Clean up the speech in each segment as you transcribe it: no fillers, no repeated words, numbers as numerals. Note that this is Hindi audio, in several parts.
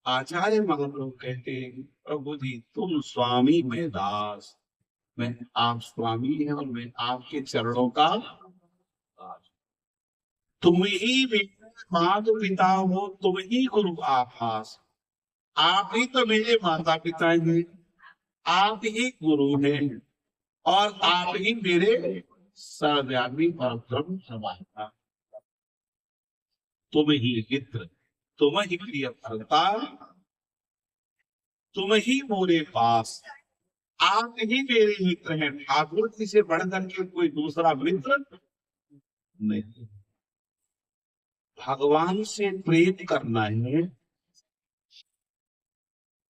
आचार्य महाप्रभु कहते हैं, प्रभु जी तुम स्वामी मैं दास, मैं आप स्वामी हैं और मैं आपके चरणों का दास। तुम ही मेरे माता पिता हो, तुम ही गुरु आभास। आप ही तो मेरे माता पिता हैं, आप ही गुरु हैं, और आप ही मेरे सर्वव्यापी और ब्रह्म समाता। तुम ही मित्र, तुम ही प्रिय भरता, तुम ही मोरे पास। आप ही मेरे मित्र हैं, ठाकुर जी से बढ़कर के कोई दूसरा मित्र नहीं। भगवान से प्रेम करना है,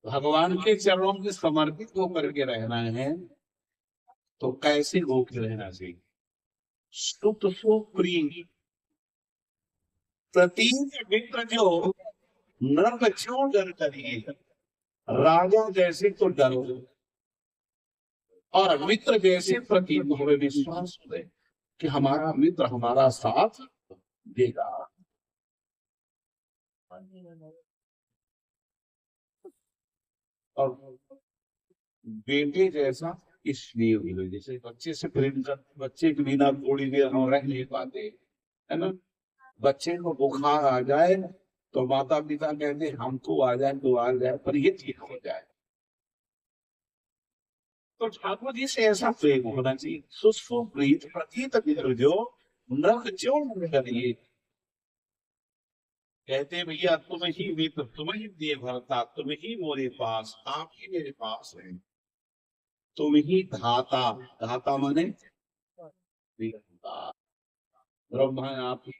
भगवान के चरणों में समर्पित होकर के रहना है, तो कैसे होकर रहना चाहिए? सुत सुप्रिय प्रतीक मित्र जो नरक क्यों डर करिए, राजा जैसे तो डरो, और मित्र जैसे प्रतीक हमें विश्वास हो कि हमारा मित्र हमारा साथ देगा। और बेटे जैसा इसलिए हुए, जैसे बच्चे से प्रेम कर, बच्चे के बिना थोड़ी देर हम रह नहीं पाते, है ना। बच्चे को बुखार आ जाए तो माता पिता कहते हमको आ जाए तो आ जाए, पर ये ठीक हो जाए। तो ठाकुर जी से ऐसा प्रेम होना चाहिए। सुस्फो प्रीत प्रतीत मित्र जो नरक क्यों करिए। कहते भैया तुम ही मित्र, तुम ही दिए भरता, तुम ही मोरे पास, आप ही मेरे पास हैं। तुम ही धाता, धाता माने ब्रह्मा आप ही,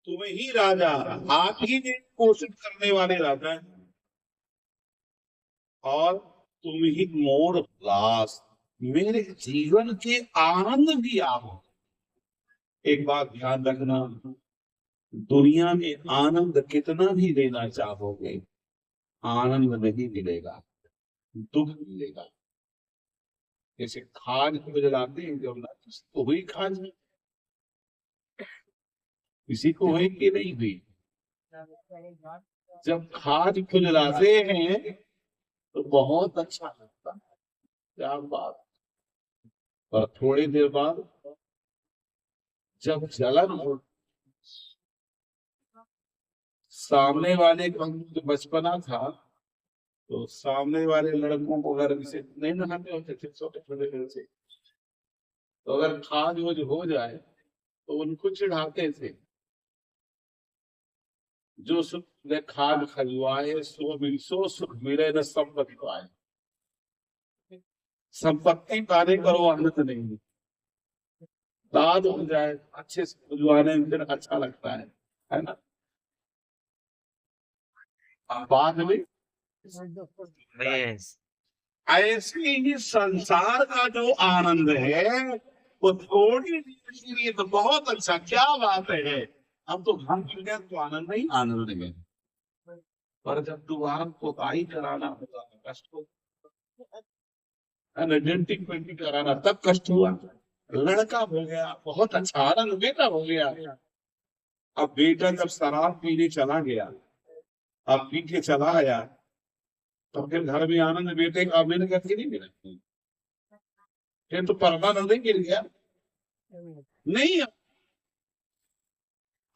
तुम ही राजा, आप ही ने पोषित करने वाले राजा हैं, और तुम ही मोर उल्लास, मेरे जीवन के आनंद भी आप हो। एक बात ध्यान रखना, दुनिया में आनंद कितना भी देना चाहोगे, आनंद नहीं मिलेगा, दुख मिलेगा। जैसे खाद को जलाते हैं, जब तो हुई खाद में, किसी को हुई कि नहीं हुई। जब खाद को जलाते हैं तो बहुत अच्छा लगता है, क्या बात। और थोड़ी देर बाद जब जलन हो, सामने वाले का जो बचपना था, तो सामने वाले लड़कों को अगर इसे नहीं नहाते होते थे छोटे छोटे से, तो अगर खाद हो जाए तो उनको चिढ़ाते थे, जो सुख ने खाद खजवाए सो सुख मिले न संपत्ति पाए। संपत्ति पाने पर वो आनंद नहीं, दाद हो जाए अच्छे से खुजवाने में फिर अच्छा लगता है ना। बाद में ऐसे ही संसार का जो आनंद है वो थोड़ी देर के लिए तो बहुत अच्छा, क्या बात है। अब तो हम गया तो आनंद ही आनंद है, पर जब दोबारा पोताई कराना होगा कष्ट हो, डेंटिंग पेंटिंग कराना तब कष्ट हुआ। लड़का हो गया बहुत अच्छा आनंद, बेटा हो गया। अब बेटा जब शराब पीने चला गया, अब पी के चला आया, तो फिर घर में आनंद बेटे का मैंने करके नहीं मिला, फिर तो परमानंद ही गिर गया। नहीं,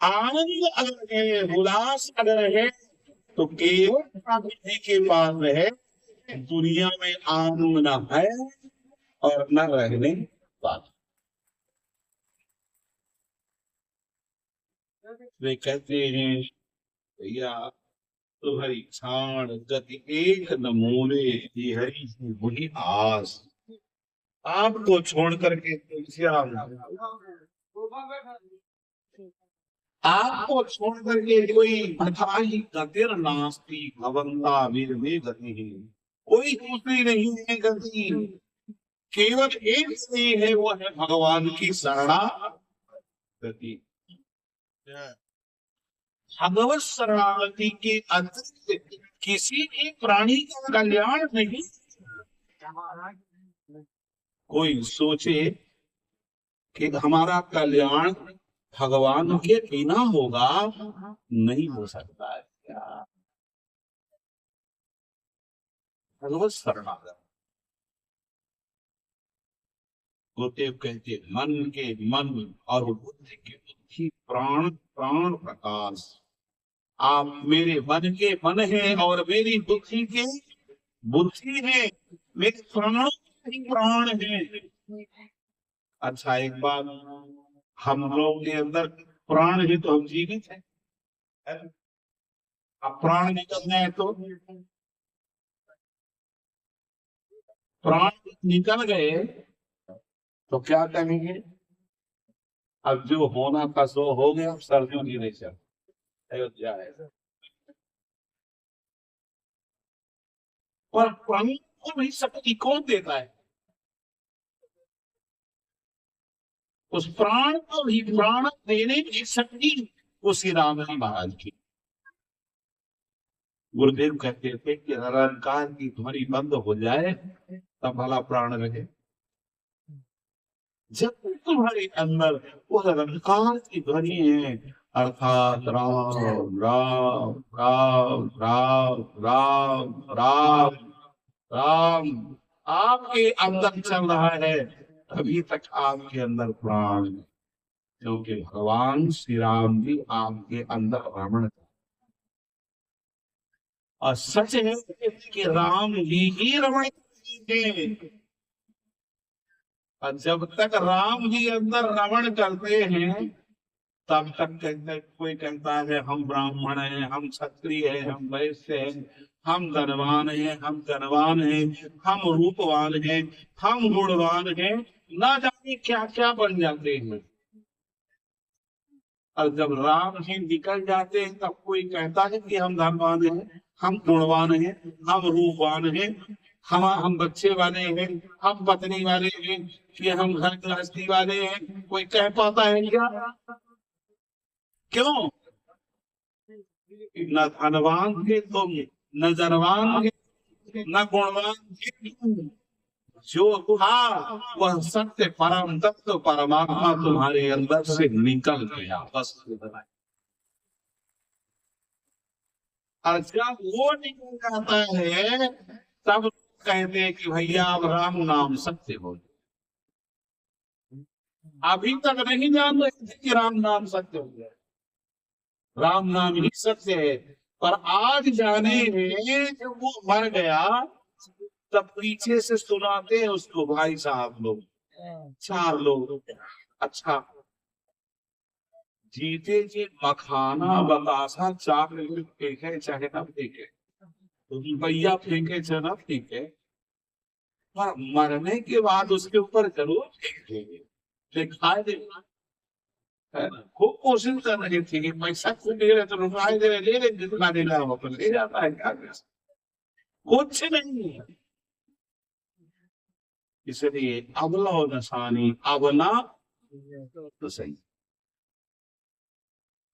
आनंद अगर है, उल्लास अगर है, तो केवल जी के पास है। दुनिया में आनंद न है और न रहने पास। वे कहते हैं भैया तुम्हारी क्षण गति एक न मोरे, ये हरी की बुरी आस। आपको छोड़ करके तुलसीराम, आपको छोड़ करके कोई अथाही गतिर नास्ती भवंता वीर में गति है, कोई दूसरी नहीं है गति, केवल एक ही है, वो है भगवान की शरणागति। भगवत शरणागति के अतिरिक्त किसी भी प्राणी का कल्याण नहीं। कोई सोचे कि हमारा कल्याण भगवान के बिना होगा नहीं हो सकता है क्या? भगवत शरणागत। गुरुदेव कहते मन के मन और बुद्धि के बुद्धि, प्राण प्राण प्रकाश। आप मेरे मन के मन है और मेरी बुद्धि के बुद्धि है, मेरे प्राणों के प्राण है। अच्छा एक बात, हम लोग के अंदर प्राण है तो हम जीवित हैं। अब प्राण निकल जाए तो, प्राण निकल गए तो क्या करेंगे? अब जो होना था सो हो गया, सर्दियों की नहीं चल अयोध्या है। पर प्राण को भी शक्ति कौन देता है? उस प्राण को भी प्राण देने की शक्ति उसी राम जी महाराज की। गुरुदेव कहते थे कि निरंकार की ध्वनि बंद हो जाए तब भला प्राण रहे। जब तुम्हारे अंदर वो निरंकार की ध्वनि है, अर्थात राम राम राम राम राम राम राम आपके अंदर चल रहा है, अभी तक आपके अंदर प्राण है। क्योंकि भगवान श्री राम जी आपके अंदर रमण, और सच है कि राम जी ही रमण थे। और जब तक राम जी अंदर रमण करते हैं तब तक कहते, कोई कहता है हम ब्राह्मण हैं, हम क्षत्रिय हैं, हम वैश्य हैं, हम धनवान हैं, हम धनवान हैं, हम रूपवान हैं, हम गुणवान हैं, ना जाने क्या क्या बन जाते हैं। और जब राम जी निकल जाते हैं तब कोई कहता है कि हम धनवान हैं, हम गुणवान हैं, हम रूपवान हैं, हम बच्चे वाले हैं, हम पत्नी वाले हैं, कि हम घर गृहस्थी वाले हैं। कोई कह पाता है क्या? क्यों? न धनवान थे तुम, न जनवान थे, न गुणवान थे। जो था वह सत्य परम तत्व परमात्मा तुम्हारे अंदर से निकल गया, बस। और जब वो निकल जाता है तब कहते हैं कि भैया अब राम नाम सत्य हो। अभी तक नहीं जान रहे थे कि राम नाम सत्य हो गया, राम नाम ही सत्य है। पर आज जाने में जब वो मर गया तब पीछे से सुनाते हैं उसको, भाई साहब लोग, चार लोग, अच्छा जीते जी मखाना बतासा चार फेंके चाहे ना फेंके, रुपया फेंके चाहे ना फेंके, पर मरने के बाद उसके ऊपर जरूर फेंकेंगे, दिखाई देगा। खूब कोशिश कर रही थी कि पैसा खूब दे रहे तो रुपये दे रहे, ले ले जितना देना हो तो ले जाता है, क्या कुछ नहीं है। इसलिए अबला नसानी अबला तो सही।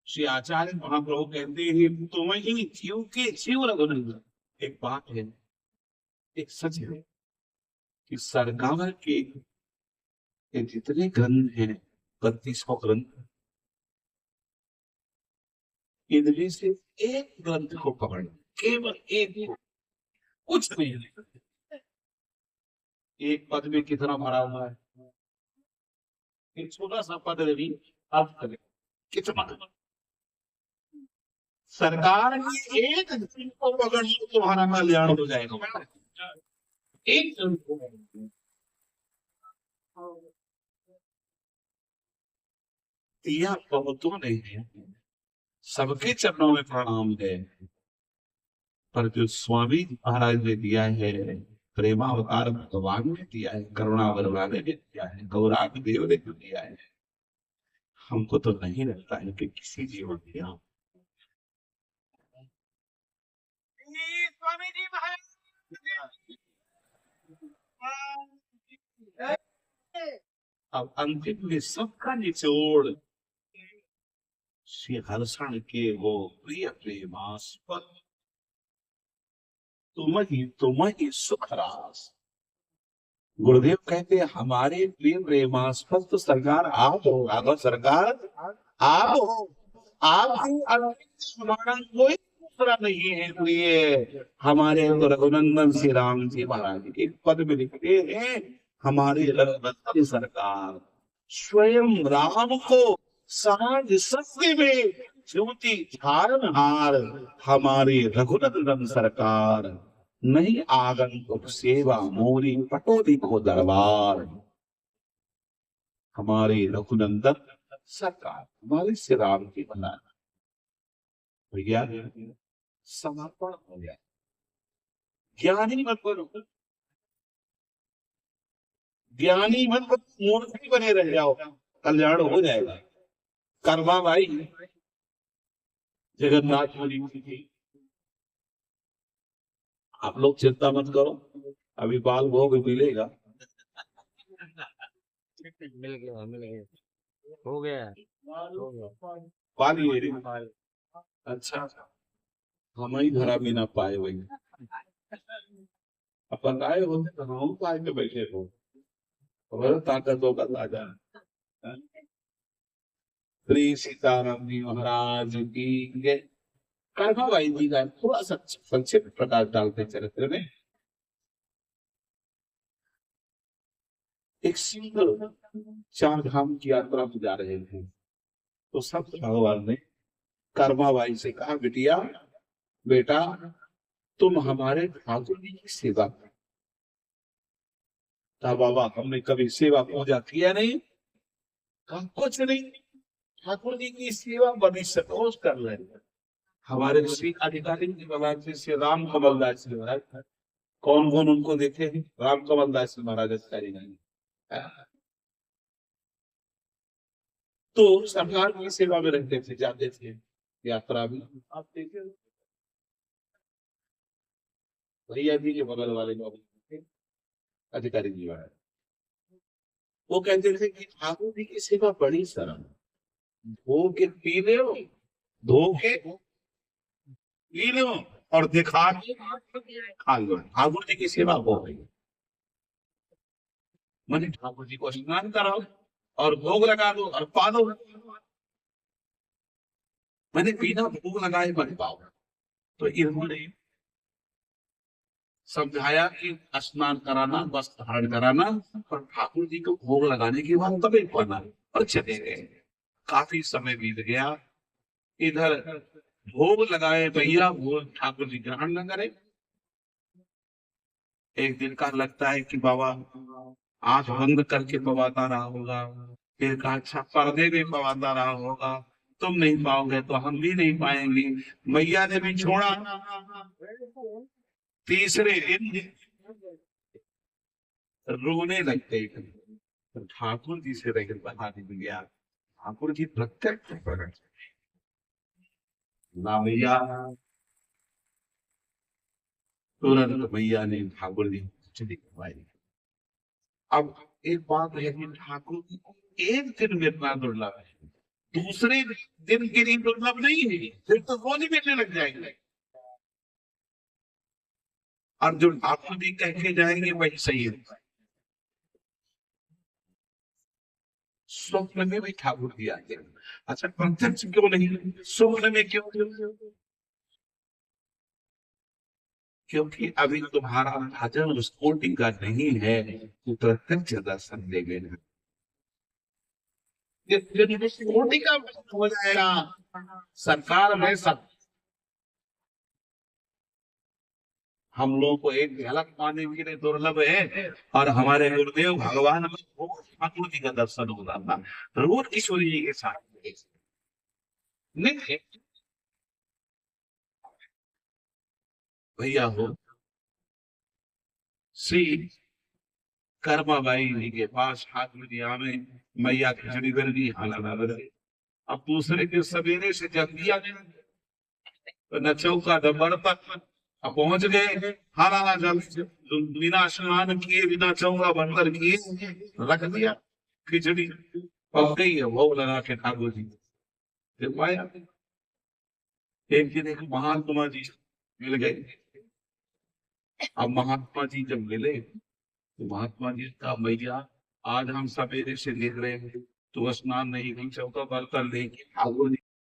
श्री आचार्य महाप्रभु कहते हैं तुम ही जीव के जीव रघुनंदन। एक बात है, एक सच है कि सरकार के जितने ग्रंथ हैं 3200 ग्रंथ, इनमें से एक ग्रंथ को पकड़, केवल एक को, कुछ नहीं। एक पद में कितना भरा हुआ है? एक छोटा सा पद भी आप करें कितना? सरकार की एक ग्रंथ को पकड़ लो तुम्हारा कल्याण हो जाएगा। एक ग्रंथ को दिया बहुतों ने है, सबके चरणों में प्रणाम है, पर जो स्वामी महाराज ने दिया है, प्रेमावतार भगवान ने दिया है, करुणावतार ने दिया है, गौरांग देव ने दिया है, हमको तो नहीं लगता है कि किसी जीवन दिया। स्वामी जी अब अंतिम में सबका निचोड़ श्री हर्षण के वो प्रिय प्रेमास्पद तुम ही सुख रास। गुरुदेव कहते हमारे प्रिय प्रेमास्पद तो सरकार आप होगा, तो सरकार आप हो, आपके अतिरिक्त हमारा कोई दूसरा नहीं है, इसलिए हमारे रघुनंदन श्री राम जी महाराज एक पद में लिखते हैं, हमारे रघुनंदन सरकार स्वयं राम को साज सत्य में ज्योति धारनहार, हमारे रघुनंदन सरकार नहीं आगंतुक सेवा मोरी पटोरी को दरबार। हमारे रघुनंदन सरकार हमारे श्री राम की बनाना भैया समर्पण हो गया। ज्ञानी मत बनो, ज्ञानी मत बनो, मूर्ति बने रह जाओ, कल्याण हो जाएगा। कर्मा भाई जगन्नाथ पुरी की, आप लोग चिंता मत करो, अभी बाल भोग मिलेगा। मिल गया, मिल गया, हो गया, हो गया। पाली है रे। अच्छा, हम ही धरा भी ना पाए वही, अपन आए होते तो हम पाए के बैठे हो, हमारा ताकत होगा राजा। श्री सीताराम जी महाराज की जय। कर्माबाई जी का थोड़ा सा संक्षिप्त प्रकाश डालते चरित्र में। एक सुंदर चार धाम की यात्रा में जा रहे थे, तो सब भगवान ने कर्माबाई से कहा, बिटिया बेटा तुम हमारे ठाकुर जी की सेवा करो। बाबा हमने कभी सेवा पूजा किया नहीं, हम कुछ नहीं, ठाकुर जी की सेवा बड़ी संतोष कर रहे हैं। हमारे श्री अधिकारी जी महाराज जी श्री राम कमल दास जी महाराज, कौन कौन उनको देखे हैं? राम कमल दास जी महाराज अधिकारी नहीं, तो सरकार की सेवा में रहते थे, जाते थे यात्रा में। आप देखे भैया जी के बगल वाले लोग अधिकारी जी महाराज, वो कहते थे कि ठाकुर जी की सेवा बड़ी सरल, धो के पी लो, धो के पी लो और दिखा के खा लो, ठाकुर जी की सेवा हो गई। मैंने ठाकुर जी को स्नान कराओ और भोग लगा दो और पा दो, मैंने बिना भोग लगाए मत पाओ। तो इन्होंने समझाया कि स्नान कराना, वस्त्र धारण कराना और ठाकुर जी को भोग लगाने के बाद तभी पढ़ना, और चले गए। काफी समय बीत गया, इधर भोग लगाए भैया, भोग ठाकुर जी ग्रहण न करे। एक दिन का लगता है कि बाबा आंख बंद करके पवाता रहा होगा, फिर कहा अच्छा पर्दे में पवाता रहा होगा, तुम नहीं पाओगे तो हम भी नहीं पाएंगे। मैया ने भी छोड़ा। तीसरे दिन रोने लगते, तो ठाकुर जी से रह बताने में गया, ठाकुर जी प्रत्यक्ष प्रकट ना मैया। तुरंत मैया ने ठाकुर जी को दिखवाई। अब एक बात है कि ठाकुर जी को एक दिन मिलना दुर्लभ है, दूसरे दिन के लिए दुर्लभ नहीं है, फिर तो रोने मिलने लग जाएंगे। और जो ठाकुर जी कह के जाएंगे वही सही है। स्वप्न में भी ठाकुर जी आते हैं, अच्छा प्रत्यक्ष क्यों नहीं, स्वप्न में क्यों? क्योंकि अभी तुम्हारा भजन उस कोटि का नहीं है, तो प्रत्यक्ष दर्शन देंगे ना। कोटि का हो जाएगा, सरकार में सब हम लोग को एक झलक पाने के लिए दुर्लभ है, और हमारे गुरुदेव भगवान ठाकुर जी का दर्शन होता था रोज किशोर जी के साथ नहीं। भैया हो श्री कर्माबाई जी के पास ठाकुर जी आवे, मैया खिचड़ी कर दी, हालाना बदले। अब दूसरे दिन सवेरे से जग दिया तो न चौका न बर्तन, अब पहुंच गए, हालाना जल बिना स्नान किए बिना चौका बर्तन किए रख दिया, खिचड़ी पक गई है, भोग लगा के ठाकुर जी फिर पाया। एक दिन एक महात्मा जी मिल गए। अब महात्मा जी जब मिले तो महात्मा जी का, भैया आज हम सवेरे से देख रहे हैं तू स्नान नहीं कर चौका बर्तन लेके ठाकुर जी